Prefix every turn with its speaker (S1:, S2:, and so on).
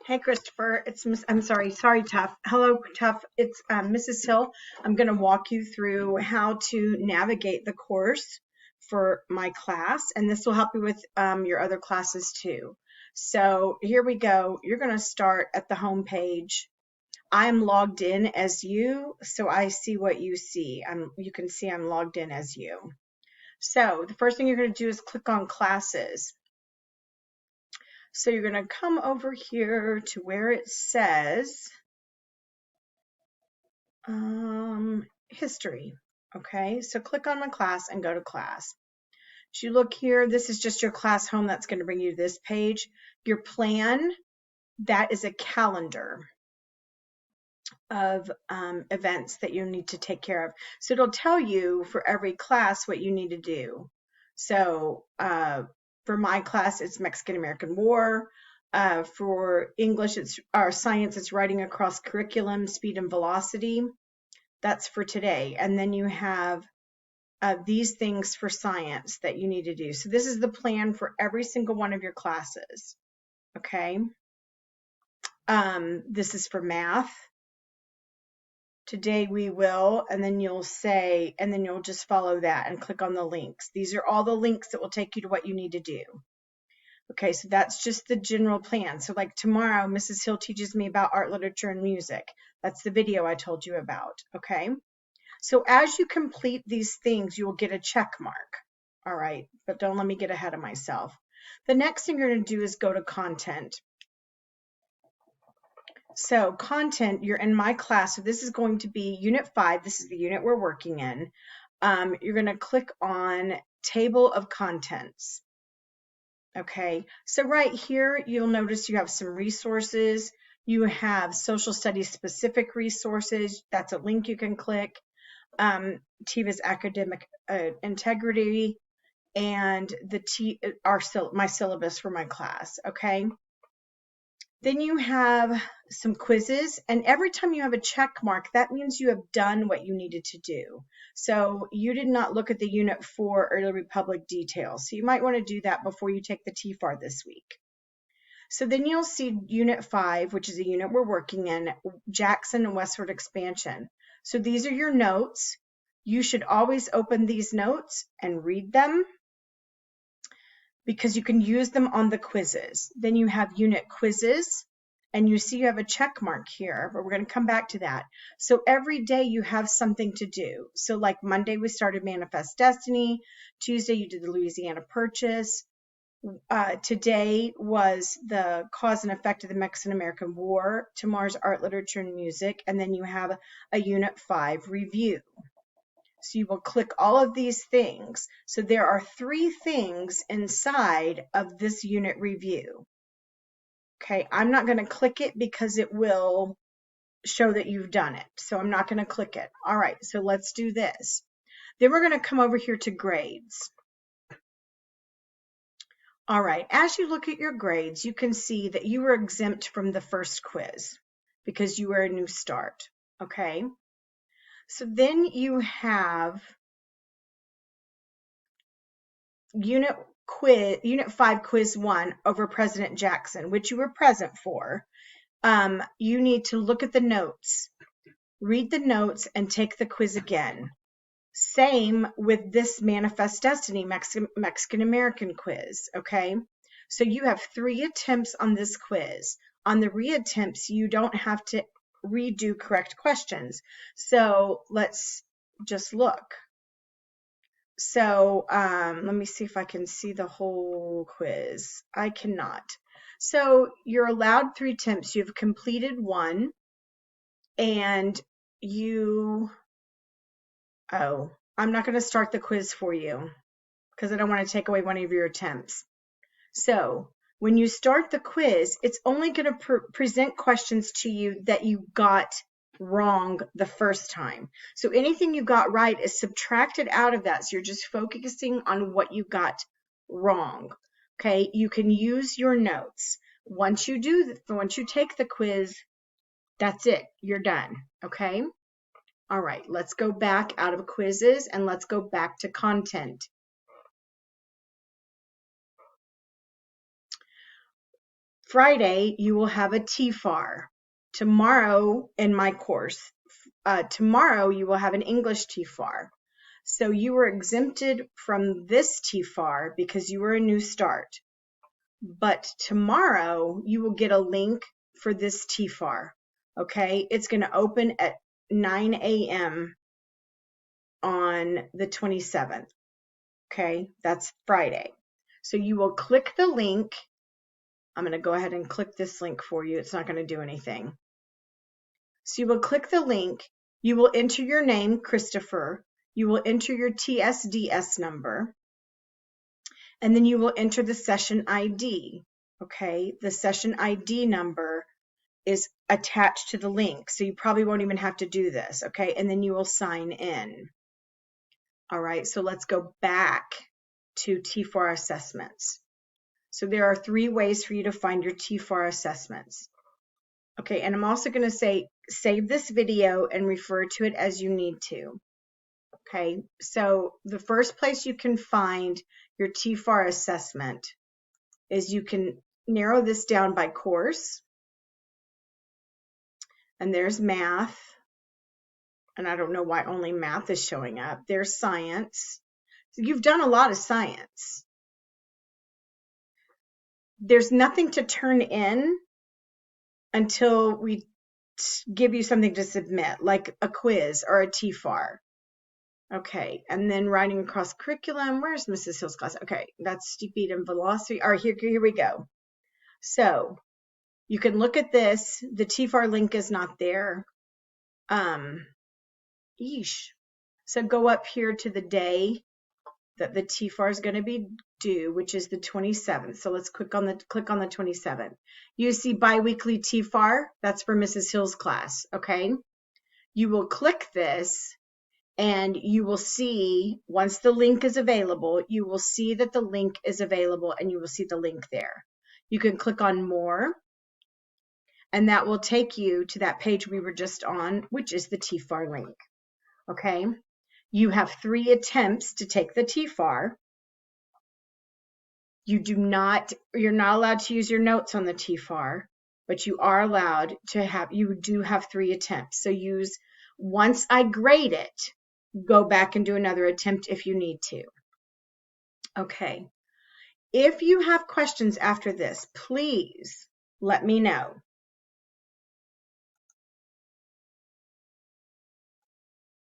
S1: Hey, Christopher. It's I'm sorry, Tuff. Hello, Tuff. It's Mrs. Hill. I'm going to walk you through how to navigate the course for my class, and this will help you with your other classes too. So here we go. You're going to start at the home page. I'm logged in as you, so I see what you see. You can see I'm logged in as you. So the first thing you're going to do is click on classes. So you're going to come over here to where it says history. Okay, so click on my class and go to class. As you look here, this is just your class home. That's going to bring you to this page. Your plan, that is a calendar of events that you need to take care of. So it'll tell you for every class what you need to do. So for my class, it's Mexican-American War. For English, or science, it's writing across curriculum, speed and velocity. That's for today. And then you have these things for science that you need to do. So this is the plan for every single one of your classes. Okay. This is for math. Today we will, and then you'll say, and then you'll just follow that and click on the links. These are all the links that will take you to what you need to do. Okay, so that's just the general plan. So like tomorrow, Mrs. Hill teaches me about art, literature, and music. That's the video I told you about, okay? So as you complete these things, you will get a check mark. All right, but don't let me get ahead of myself. The next thing you're going to do is go to content. So content, you're in my class. So this is going to be Unit 5. This is the unit we're working in. You're going to click on Table of Contents. Okay, so right here, you'll notice you have some resources. You have social studies specific resources. That's a link you can click. TIVA's academic integrity, and my syllabus for my class. Okay. Then you have some quizzes, and every time you have a check mark, that means you have done what you needed to do. So you did not look at the Unit 4 Early Republic details. So you might want to do that before you take the TFAR this week. So then you'll see Unit 5, which is a unit we're working in, Jackson and Westward Expansion. So these are your notes. You should always open these notes and read them, because you can use them on the quizzes. Then you have unit quizzes, and you see you have a check mark here, but we're going to come back to that. So every day you have something to do. So like Monday, we started Manifest Destiny. Tuesday, you did the Louisiana Purchase. Today was the cause and effect of the Mexican-American War. Tomorrow's art, literature, and music. And then you have a Unit 5 review. So you will click all of these things. So there are 3 things inside of this unit review. Okay, I'm not going to click it because it will show that you've done it. So I'm not going to click it. All right, so let's do this. Then we're going to come over here to grades. All right, as you look at your grades, you can see that you were exempt from the first quiz because you were a new start. Okay. So then you have Unit 5 quiz 1 over President Jackson, which you were present for. You need to look at the notes, read the notes, and take the quiz again. Same with this Manifest Destiny Mexican American quiz. Okay, so you have 3 attempts on this quiz. On the reattempts, you don't have to redo correct questions. So let's just look. So let me see if I can see the whole quiz. I cannot. So you're allowed 3 attempts. You've completed 1, and I'm not going to start the quiz for you because I don't want to take away one of your attempts. So when you start the quiz, it's only going to present questions to you that you got wrong the first time. So anything you got right is subtracted out of that. So you're just focusing on what you got wrong. Okay, you can use your notes. Once you take the quiz, that's it. You're done. Okay. All right, let's go back out of quizzes and let's go back to content. Friday, you will have a TFAR. Tomorrow in my course, tomorrow you will have an English TFAR. So you were exempted from this TFAR because you were a new start. But tomorrow you will get a link for this TFAR. Okay, it's going to open at 9 a.m. on the 27th. Okay, that's Friday. So you will click the link. I'm going to go ahead and click this link for you. It's not going to do anything. So you will click the link. You will enter your name, Christopher. You will enter your TSDS number. And then you will enter the session ID. Okay, the session ID number is attached to the link. So you probably won't even have to do this. Okay, and then you will sign in. All right, so let's go back to TFAR assessments. So there are 3 ways for you to find your TFAR assessments. Okay, and I'm also going to say save this video and refer to it as you need to. Okay, so the first place you can find your TFAR assessment is you can narrow this down by course. And there's math. And I don't know why only math is showing up. There's science. So you've done a lot of science. There's nothing to turn in until we give you something to submit, like a quiz or a TFAR. Okay, and then writing across curriculum. Where's Mrs. Hill's class? Okay, that's speed and velocity. All right, here we go. So you can look at this. The TFAR link is not there. So go up here to the day that the TFAR is going to be due, which is the 27th. So let's click on the 27th. You see biweekly TFAR. That's for Mrs. Hill's class. Okay. You will click this and you will see, once the link is available, you will see that the link is available and you will see the link there. You can click on more and that will take you to that page we were just on, which is the TFAR link. Okay. You have 3 attempts to take the TFAR. You're not allowed to use your notes on the TFAR, but you are allowed to you do have 3 attempts. So once I grade it, go back and do another attempt if you need to. Okay. If you have questions after this, please let me know.